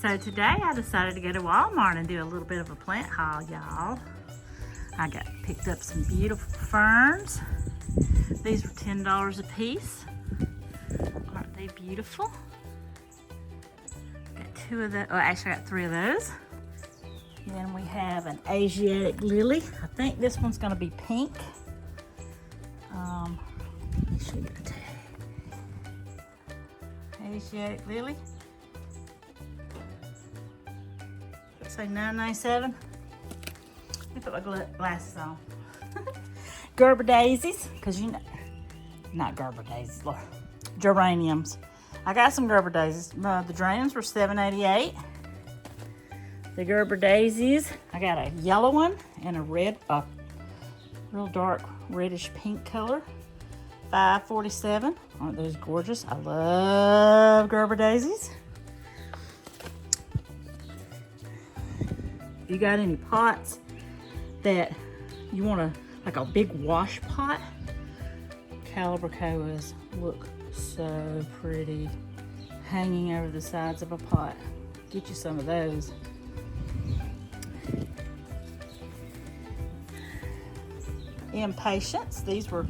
So today I decided to go to Walmart and do a little bit of a plant haul, y'all. I picked up some beautiful ferns. These were $10 a piece. Aren't they beautiful? Got two of those. Oh, actually I got three of those. Then we have an Asiatic lily. I think this one's gonna be pink. Let me show you the tag. Asiatic lily. Say $9.97. Let me put my glasses on. Gerber Daisies, because you know, not Gerber Daisies, Lord. Geraniums. I got some Gerber Daisies. The geraniums were $7.88. The Gerber Daisies, I got a yellow one and a red, real dark reddish pink color. $5.47. Aren't those gorgeous? I love Gerber Daisies. If you got any pots that you want to, like a big wash pot, Calibrachoas look so pretty hanging over the sides of a pot. Get you some of those. Impatiens, these were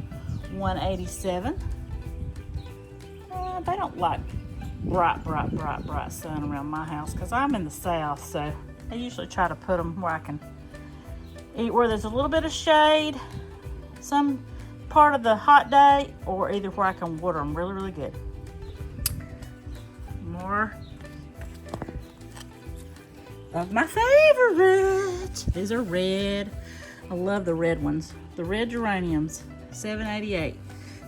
$1.87. They don't like bright sun around my house because I'm in the south, so I usually try to put them where I can eat, where there's a little bit of shade, some part of the hot day, or either where I can water them really good. More of my favorite. These are red. I love the red ones. The red geraniums, $7.88.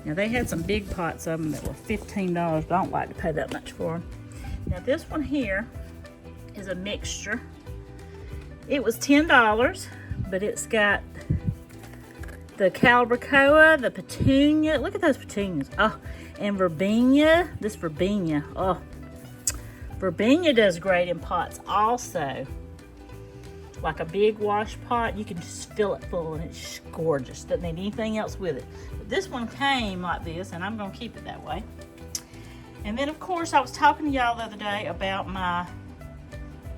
Now they had some big pots of them that were $15, but I don't like to pay that much for them. Now this one here is a mixture. It was $10, but it's got the Calibrachoa, the Petunia. Look at those petunias. Oh, and Verbena. This Verbena. Oh, Verbena does great in pots also. Like a big wash pot, you can just fill it full and it's gorgeous. Doesn't need anything else with it. But this one came like this, and I'm gonna keep it that way. And then of course, I was talking to y'all the other day about my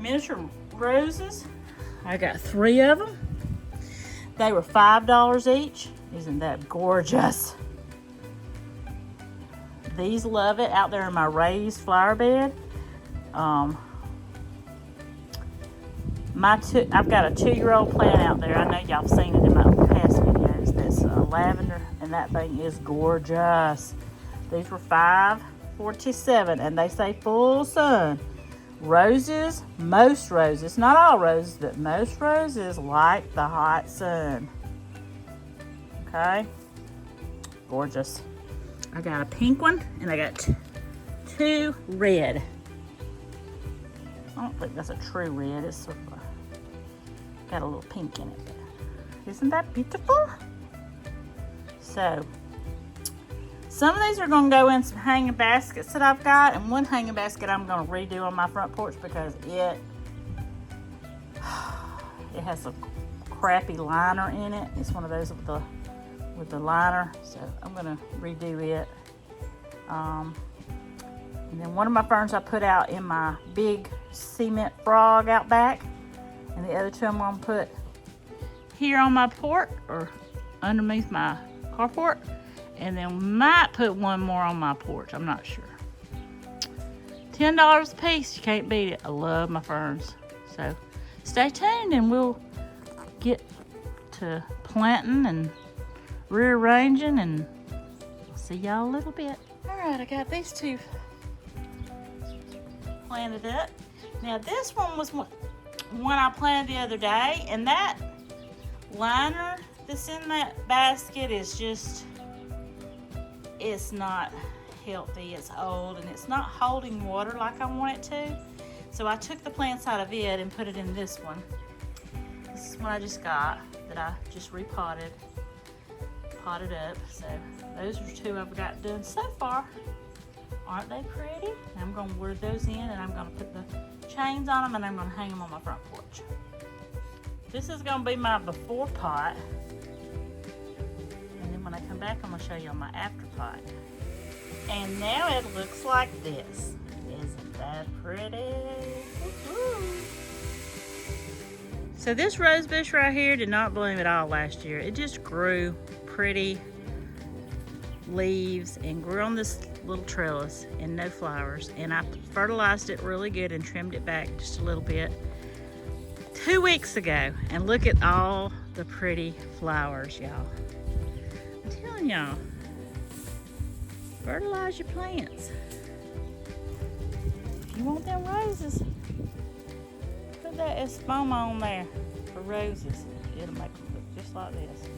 miniature roses. I got 3 of them. They were $5 each. Isn't that gorgeous? These love it out there in my raised flower bed. I've got a 2-year-old plant out there. I know y'all seen it in my past videos. That's lavender, and that thing is gorgeous. These were $5.47, and they say full sun. Roses, most roses, not all roses, but most roses like the hot sun. Okay, gorgeous. I got a pink one, and I got 2 red. I don't think that's a true red. It's sort of got a little pink in it. Isn't that beautiful? So, some of these are going to go in some hanging baskets that I've got, and one hanging basket I'm going to redo on my front porch because it has a crappy liner in it. It's one of those with the liner, so I'm going to redo it. And then one of my ferns I put out in my big cement frog out back, and the other 2 I'm going to put here on my porch or underneath my carport. And then might put one more on my porch. I'm not sure. $10 a piece. You can't beat it. I love my ferns. So stay tuned and we'll get to planting and rearranging, and I'll see y'all a little bit. All right, I got these 2 planted up. Now this one was one I planted the other day, and that liner that's in that basket is just, it's not healthy. It's old and it's not holding water like I want it to. So I took the plants out of it and put it in this one. This is one I just got that I just potted up. So those are 2 I've got done so far. Aren't they pretty? And I'm gonna wear those in, and I'm gonna put the chains on them, and I'm gonna hang them on my front porch. This is gonna be my before pot. And then when I come back, I'm gonna show you my after pot. And now it looks like this. Isn't that pretty? Woo-hoo. So this rose bush right here did not bloom at all last year. It just grew pretty leaves and grew on this little trellis and no flowers. And I fertilized it really good and trimmed it back just a little bit 2 weeks ago. And look at all the pretty flowers, y'all. I'm telling y'all, fertilize your plants. If you want them roses, put that espoma on there for roses. It'll make them look just like this.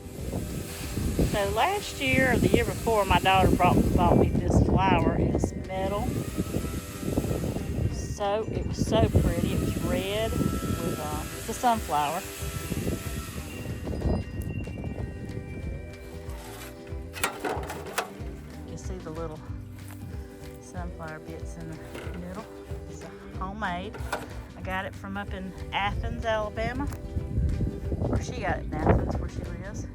So last year or the year before, my daughter bought me this flower. It's metal. So it was so pretty. It was red with it's a sunflower. You can see the little sunflower bits in the middle. It's homemade. I got it from up in Athens, Alabama. Or she got it in Athens, where she lives.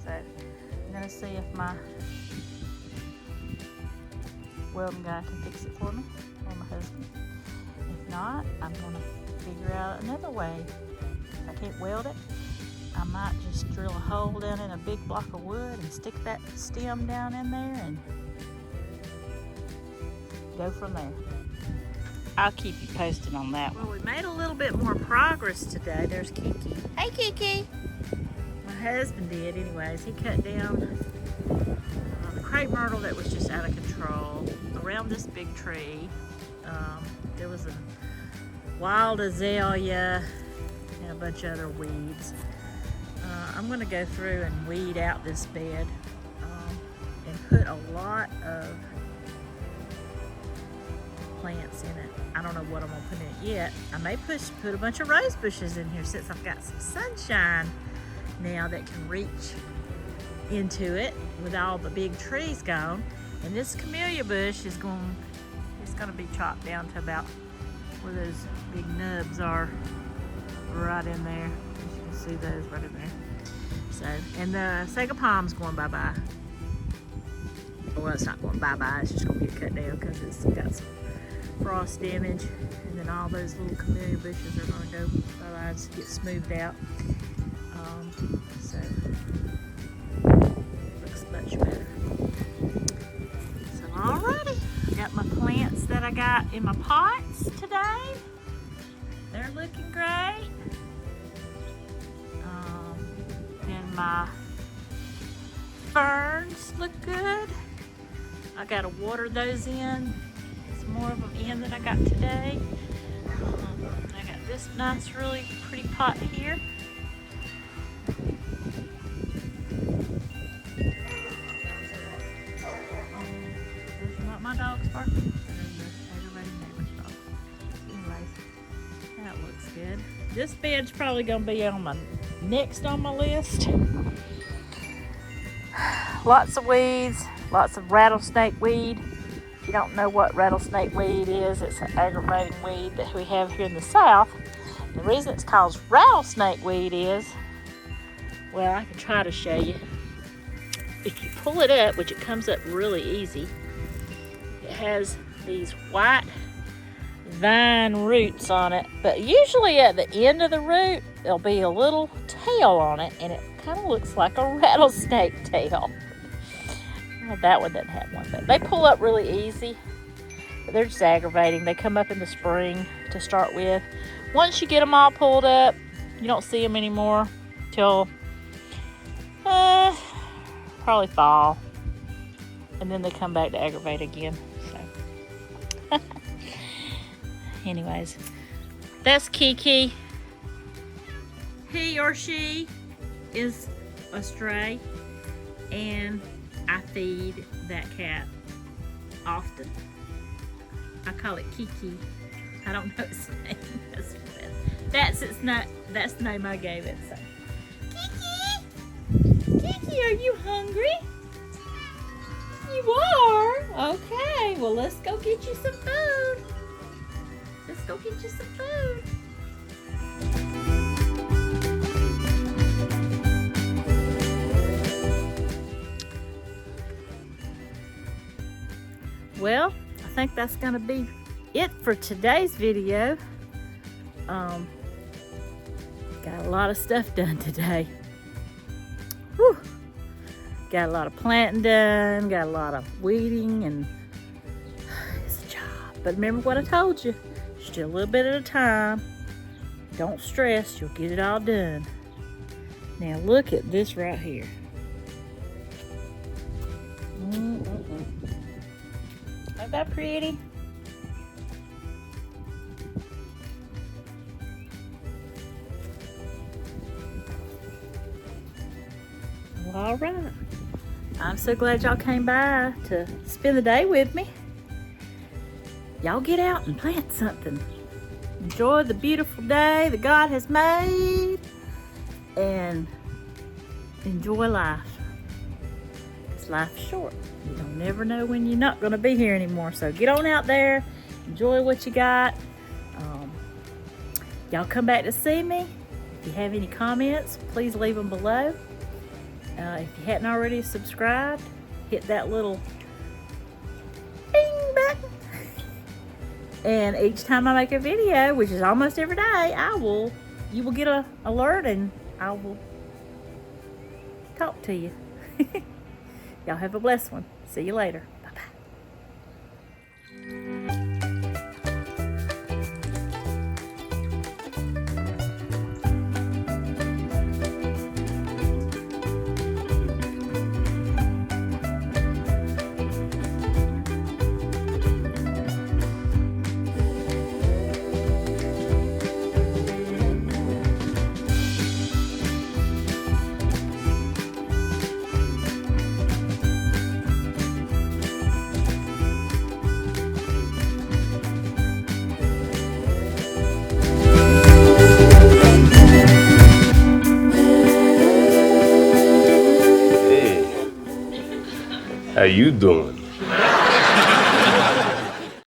So I'm gonna see if my welding guy can fix it for me, or my husband. If not, I'm gonna figure out another way. If I can't weld it, I might just drill a hole down in a big block of wood and stick that stem down in there and go from there. I'll keep you posted on that one. Well, we made a little bit more progress today. There's Kiki. Hey, Kiki. My husband did anyways. He cut down the crepe myrtle that was just out of control around this big tree. There was a wild azalea and a bunch of other weeds. I'm going to go through and weed out this bed and put a lot of plants in it. I don't know what I'm going to put in it yet. I may put a bunch of rose bushes in here since I've got some sunshine now that can reach into it with all the big trees gone. And this camellia bush is going to be chopped down to about where those big nubs are, right in there. As you can see those right in there. So, and the sago palm's going bye-bye. Well, it's not going bye-bye, it's just going to get cut down because it's got some frost damage. And then all those little camellia bushes are going to go bye-bye and get smoothed out. So, it looks much better. So, alrighty. I got my plants that I got in my pots today. They're looking great. And my ferns look good. I gotta water those in. Some more of them in that I got today. I got this nice, really pretty pot here. Those are not my dogs barking. They're the aggravating neighbor's dogs. Anyways, that looks good. This bed's probably gonna be on my next on my list. Lots of weeds, lots of rattlesnake weed. If you don't know what rattlesnake weed is, it's an aggravating weed that we have here in the South. The reason it's called rattlesnake weed is, well, I can try to show you. If you pull it up, which it comes up really easy, it has these white vine roots on it, but usually at the end of the root there'll be a little tail on it, and it kind of looks like a rattlesnake tail. Well, that one doesn't have one, but they pull up really easy, but they're just aggravating. They come up in the spring to start with. Once you get them all pulled up, you don't see them anymore till probably fall, and then they come back to aggravate again. So anyways, that's Kiki. He or she is a stray, and I feed that cat often. I call it Kiki. I don't know its name. That's the name I gave it. So, Kiki, Kiki, are you hungry? You are? Okay. Well, let's go get you some food. Let's go get you some food. Well, I think that's going to be it for today's video. Got a lot of stuff done today. Whew. Got a lot of planting done, got a lot of weeding, and it's a job. But remember what I told you, just a little bit at a time. Don't stress, you'll get it all done. Now look at this right here. Isn't that pretty? Well, all right. I'm so glad y'all came by to spend the day with me. Y'all get out and plant something. Enjoy the beautiful day that God has made. And enjoy life. Because life's short. You don't never know when you're not going to be here anymore. So get on out there. Enjoy what you got. Y'all come back to see me. If you have any comments, please leave them below. If you hadn't already subscribed, hit that little ding button. And each time I make a video, which is almost every day, you will get an alert and I will talk to you. Y'all have a blessed one. See you later. Bye-bye. How you doing?